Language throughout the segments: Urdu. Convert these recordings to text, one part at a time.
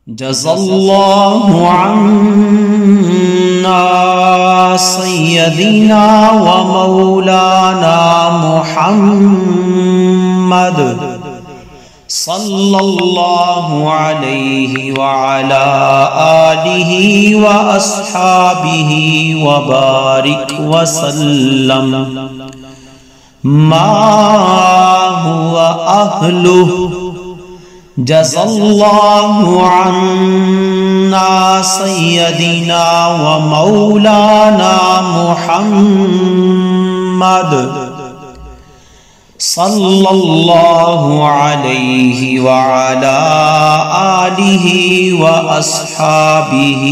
جزا الله عنا سيدنا ومولانا محمد صلى الله عليه وعلى آله وأصحابه وبارك وسلم ما هو أهله. جزا الله عنا سيدنا ومولانا محمد صلى الله عليه وعلى آله وأصحابه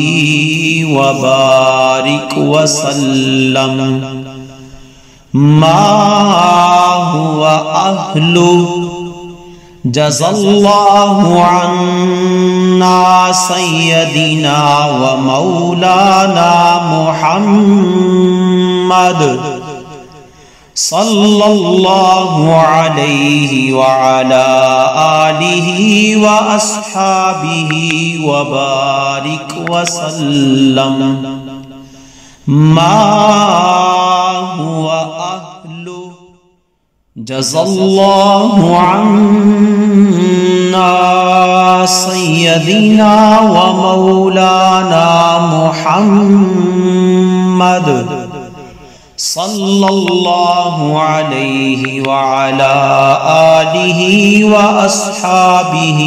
وبارك وسلم ما هو أهله. جزا الله عنا سيدنا ومولانا محمد صلى الله عليه وعلى آله وأصحابه وبارك وسلم ما هو أهله. جزا الله عنا سيدنا ومولانا محمد صلى الله عليه وعلى آله وأصحابه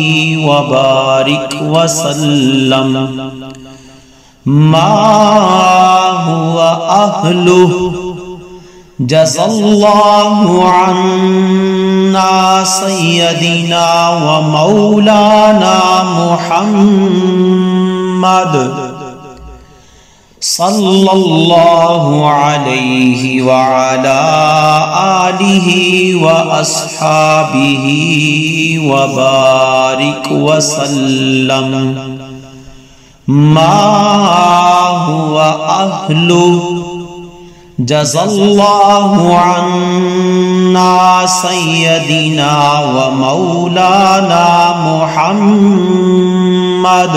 وبارك وسلم ما هو أهله. جزا الله عنا سيدنا ومولانا محمد صلى الله عليه وعلى آله وأصحابه وبارك وسلم ما هو أهله. جزا الله عنا سيدنا ومولانا محمد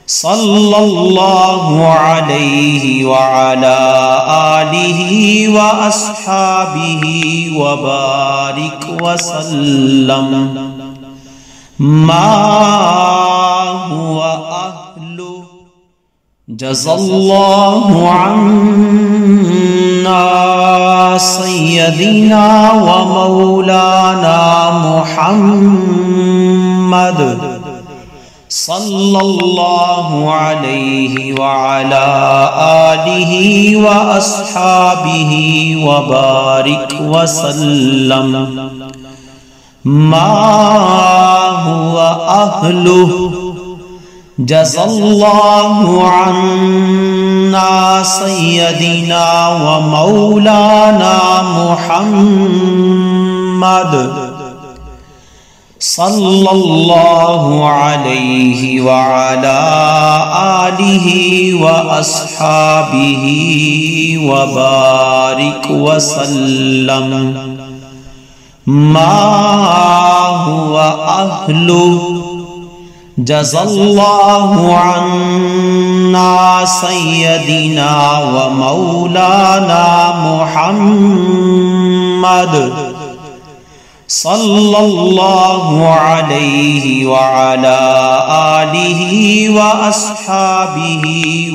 صلى الله عليه وعلى آله وأصحابه وبارك وسلم ما هو أهله. جزا الله عنا سيدنا ومولانا محمد صلى الله عليه وعلى آله وأصحابه وبارك وسلم ما هو أهله. جزا الله عنا سيدنا ومولانا محمد صلى الله عليه وعلى آله وأصحابه وبارك وسلم ما هو أهله. جزا الله عنا سيدنا ومولانا محمد صلى الله عليه وعلى آله وأصحابه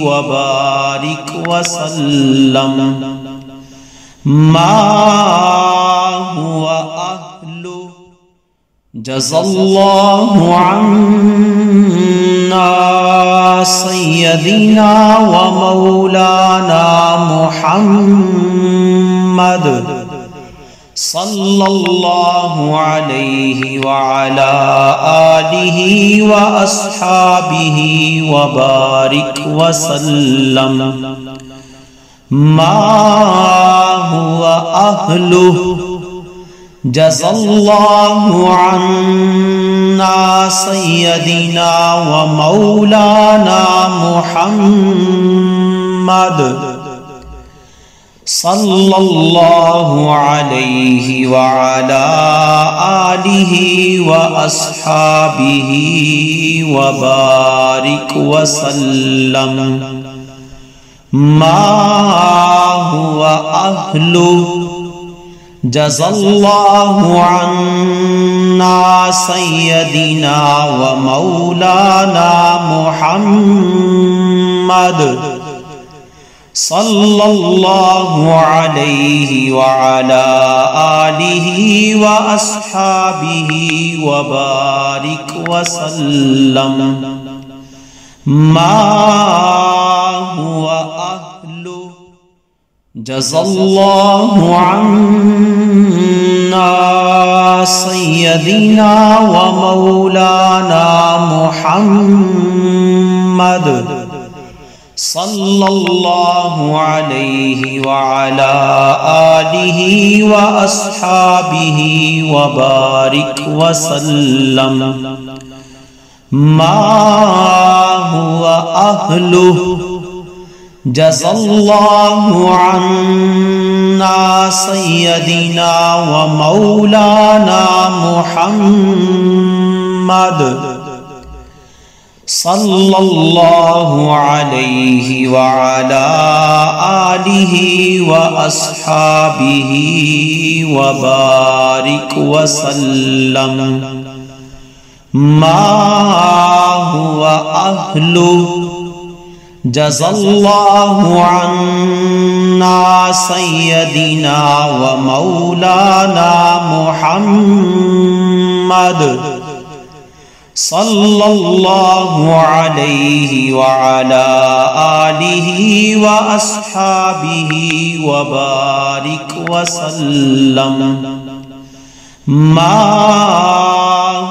وبارك وسلم ما هو أهله. جزا الله عنا سيدنا ومولانا محمد صلى الله عليه وعلى آله وأصحابه وبارك وسلم ما هو أهله. جزا الله عنا سيدنا ومولانا محمد صلی اللہ علیہ وعلا آلہ واصحابہ وبارک وسلم ما هو أهله جزا الله عنا سيدنا ومولانا محمد صلى الله عليه وعلى آله وأصحابه وبارك وسلم ما هو أهله جزا الله عنا سيدنا ومولانا محمد صلى الله عليه وعلى آله وأصحابه وبارك وسلم ما هو أهله جزا الله عنا سيدنا ومولانا محمد صلى الله عليه وعلى آله وأصحابه وبارك وسلم ما هو أهله جزا الله عنا سيدنا ومولانا محمد صلى الله عليه وعلى آله وأصحابه وبارك وسلم ما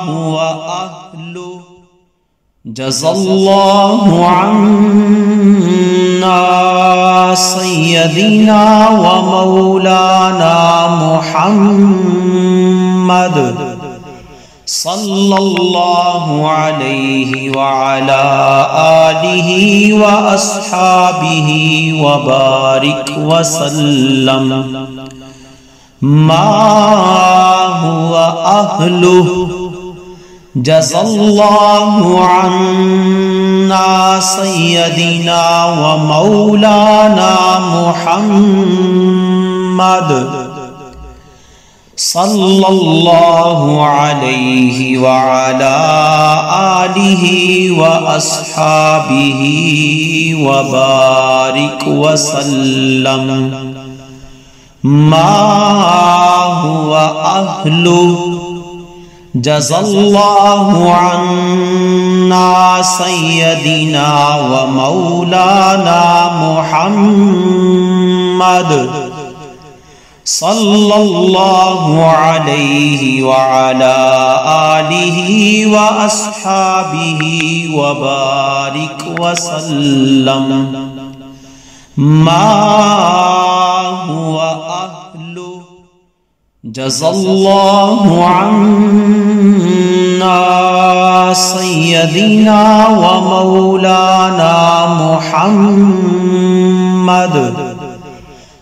هو أهله جزا الله عنا سيدنا ومولانا محمد صلى الله عليه وعلى آله وأصحابه وبارك وسلم ما هو أهله جزا الله عنا سيدنا ومولانا محمد صلى الله عليه وعلى آله وأصحابه وبارك وسلم ما هو أهله جزا الله عنا سيدنا ومولانا محمد صلى الله عليه وعلى آله وأصحابه وبارك وسلم ما هو أهله جزا الله عنا سيدنا ومولانا محمد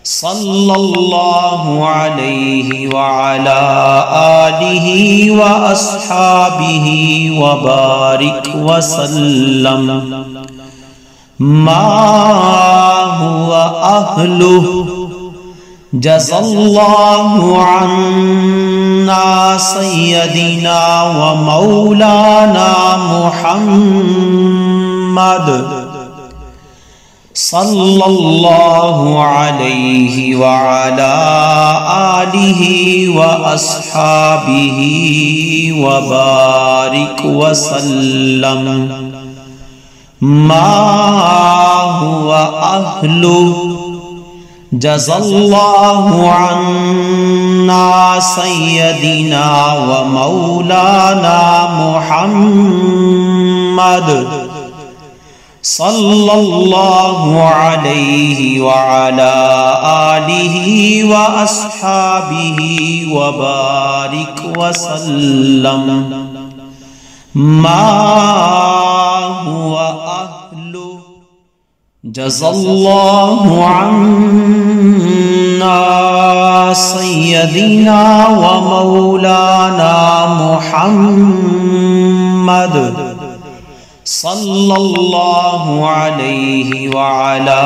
صلى الله عليه وعلى آله وأصحابه وبارك وسلم ما هو أهله جزا الله عنا سيدنا ومولانا محمد صلى الله عليه وعلى آله وأصحابه وبارك وسلم ما هو أهله جزا الله عنا سيدنا ومولانا محمد صلى الله عليه وعلى آله وأصحابه وبارك وسلم ما هو أهله جزا الله عنا سيدنا ومولانا محمد صلى الله عليه وعلى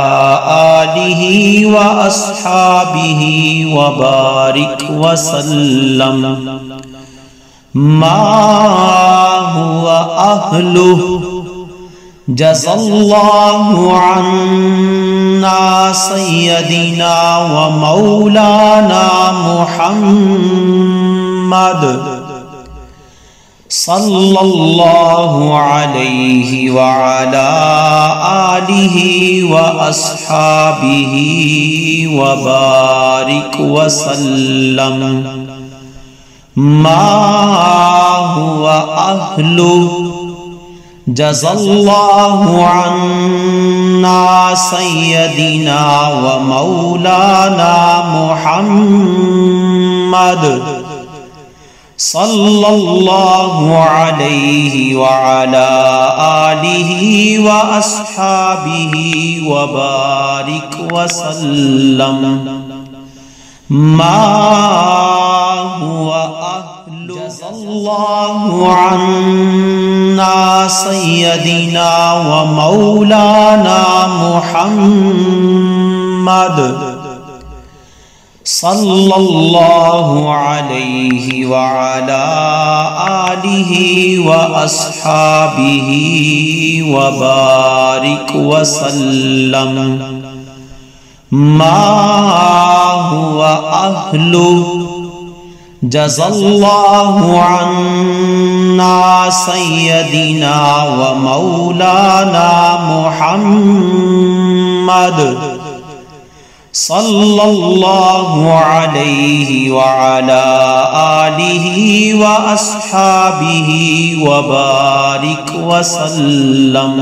آله وأصحابه وبارك وسلم ما هو أهله جزا الله عنا سيدنا ومولانا محمد صلى الله عليه وعلى آله وأصحابه وبارك وسلم ما هو أهله جزا الله عنا سيدنا ومولانا محمد صلى الله عليه وعلى آله وأصحابه وبارك وسلم ما هو أهله جزا الله عنا سيدنا ومولانا محمد صلى الله عليه وعلى آله وأصحابه وبارك وسلم ما هو أهله جزا الله عنا سيدنا ومولانا محمد صلى الله عليه وعلى آله وأصحابه وبارك وسلم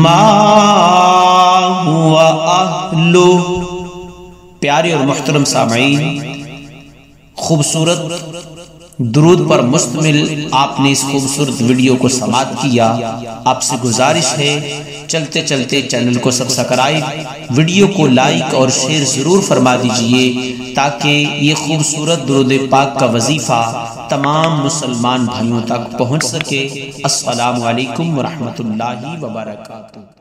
ما هو أهله۔ پیارے اور محترم سامعین، خوبصورت درود پر مشتمل آپ نے اس خوبصورت ویڈیو کو سماعت کیا۔ آپ سے گزارش ہے چلتے چلتے چینل کو سبسکرائب، ویڈیو کو لائک اور شیئر ضرور فرما دیجئے تاکہ یہ خوبصورت درود پاک کا وظیفہ تمام مسلمان بھائیوں تک پہنچ سکے۔ السلام علیکم ورحمۃ اللہ وبرکاتہ۔